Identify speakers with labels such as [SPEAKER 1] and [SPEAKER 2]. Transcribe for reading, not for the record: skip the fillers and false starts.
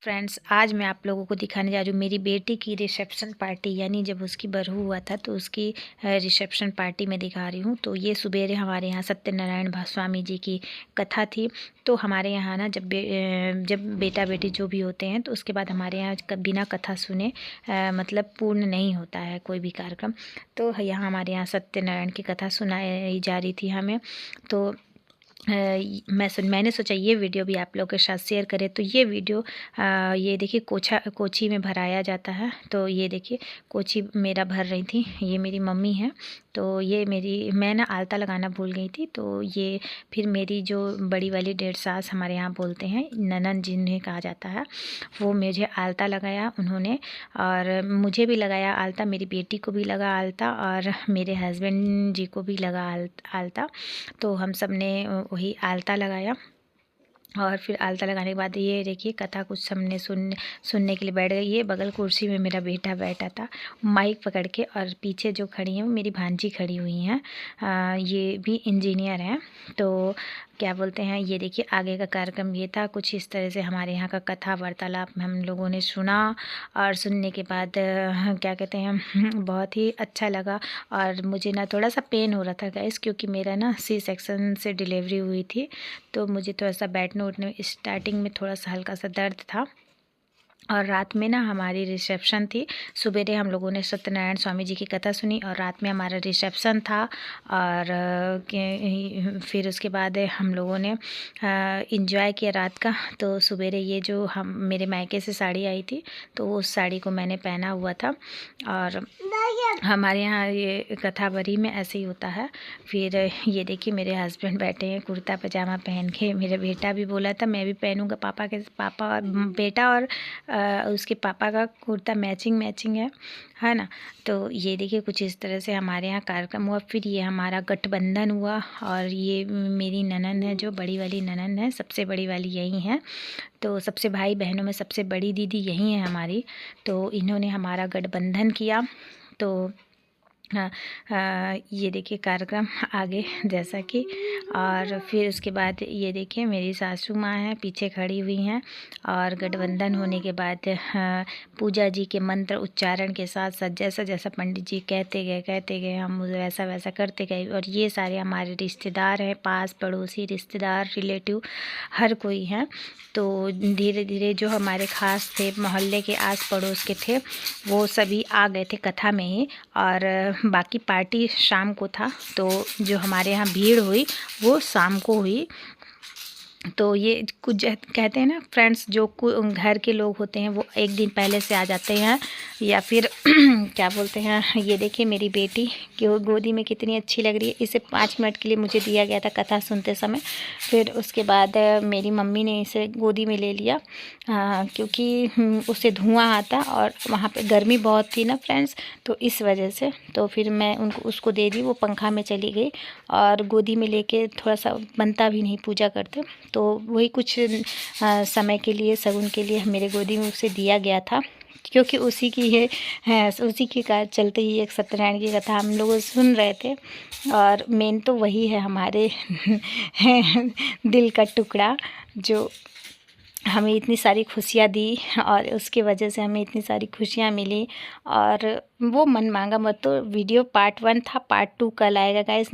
[SPEAKER 1] Friends, आज मैं आप लोगों को दिखाने जा रही हूँ मेरी बेटी की रिसेप्शन पार्टी, यानी जब उसकी बरहू हुआ था तो उसकी रिसेप्शन पार्टी में दिखा रही हूँ। तो ये सुबेरे हमारे यहाँ सत्यनारायण स्वामी जी की कथा थी। तो हमारे यहाँ ना जब बेटा बेटी जो भी होते हैं तो उसके बाद हमारे यहाँ बिना कथा सुने मतलब पूर्ण नहीं होता है कोई भी कार्यक्रम। तो यहाँ हमारे यहाँ सत्यनारायण की कथा सुनाई जा रही थी हमें। तो मैंने सोचा ये वीडियो भी आप लोगों के साथ शेयर करें। तो ये वीडियो ये देखिए कोची में भराया जाता है। तो ये देखिए कोची मेरा भर रही थी, ये मेरी मम्मी है। तो ये मैं ना आलता लगाना भूल गई थी। तो ये फिर मेरी जो बड़ी वाली डेढ़ सास हमारे यहाँ बोलते हैं, ननन जिन्हें कहा जाता है, वो मुझे आलता लगाया उन्होंने, और मुझे भी लगाया आलता, मेरी बेटी को भी लगा आलता, और मेरे हस्बैंड जी को भी लगा आलता। तो हम सब ने वही आलता लगाया। और फिर आलता लगाने के बाद ये देखिए कथा कुछ हमने सुनने के लिए बैठ गई। ये बगल कुर्सी में मेरा बेटा बैठा था माइक पकड़ के, और पीछे जो खड़ी हैं वो मेरी भांजी खड़ी हुई हैं। ये भी इंजीनियर हैं। तो क्या बोलते हैं, ये देखिए आगे का कार्यक्रम ये था कुछ इस तरह से। हमारे यहाँ का कथा वार्तालाप हम लोगों ने सुना, और सुनने के बाद क्या कहते हैं बहुत ही अच्छा लगा। और मुझे ना थोड़ा सा पेन हो रहा था गाइस, क्योंकि मेरा ना सी सेक्शन से डिलीवरी हुई थी। तो मुझे थोड़ा सा बैठने उठने स्टार्टिंग में थोड़ा सा हल्का सा दर्द था। और रात में ना हमारी रिसेप्शन थी। सुबेरे हम लोगों ने सत्यनारायण स्वामी जी की कथा सुनी, और रात में हमारा रिसेप्शन था। और फिर उसके बाद हम लोगों ने इंजॉय किया रात का। तो सुबेरे ये जो हम मेरे मायके से साड़ी आई थी, तो उस साड़ी को मैंने पहना हुआ था। और हमारे यहाँ ये कथा बरी में ऐसे ही होता है। फिर ये देखिए मेरे हस्बैंड बैठे हैं कुर्ता पजामा पहन के। मेरा बेटा भी बोला था मैं भी पहनूंगा, पापा बेटा और उसके पापा का कुर्ता मैचिंग है ना। तो ये देखिए कुछ इस तरह से हमारे यहाँ कार्यक्रम हुआ। फिर ये हमारा गठबंधन हुआ, और ये मेरी ननन है, जो बड़ी वाली ननन है, सबसे बड़ी वाली यही है। तो सबसे भाई बहनों में सबसे बड़ी दीदी यही है हमारी। तो इन्होंने हमारा गठबंधन किया। तो ये देखिए कार्यक्रम आगे जैसा कि। और फिर उसके बाद ये देखिए मेरी सासू माँ हैं पीछे खड़ी हुई हैं। और गठबंधन होने के बाद पूजा जी के मंत्र उच्चारण के साथ साथ जैसा जैसा पंडित जी कहते गए हम वैसा वैसा करते गए। और ये सारे हमारे रिश्तेदार हैं, पास पड़ोसी रिश्तेदार रिलेटिव हर कोई हैं। तो धीरे धीरे जो हमारे ख़ास थे, मोहल्ले के आस पड़ोस के थे, वो सभी आ गए थे कथा में ही। और बाकी पार्टी शाम को था। तो जो हमारे यहाँ भीड़ हुई वो शाम को हुई। तो ये कुछ कहते हैं ना फ्रेंड्स, जो घर के लोग होते हैं वो एक दिन पहले से आ जाते हैं, या फिर क्या बोलते हैं। ये देखिए मेरी बेटी कि वो गोदी में कितनी अच्छी लग रही है। इसे 5 मिनट के लिए मुझे दिया गया था कथा सुनते समय। फिर उसके बाद मेरी मम्मी ने इसे गोदी में ले लिया, क्योंकि उससे धुआं आता और वहाँ पे गर्मी बहुत थी ना फ्रेंड्स, तो इस वजह से। तो फिर मैं उसको दे दी, वो पंखा में चली गई। और गोदी में लेके थोड़ा सा बनता भी नहीं पूजा करते। तो वही कुछ समय के लिए, शगुन के लिए मेरे गोदी में उसे दिया गया था, क्योंकि उसी की है उसी के चलते ही एक सत्यनारायण की कथा हम लोग सुन रहे थे। और मेन तो वही है हमारे दिल का टुकड़ा, जो हमें इतनी सारी खुशियाँ दी, और उसकी वजह से हमें इतनी सारी खुशियाँ मिली। और वो मन मांगा मत। तो वीडियो पार्ट 1 था, पार्ट 2 कल आएगा गाइस।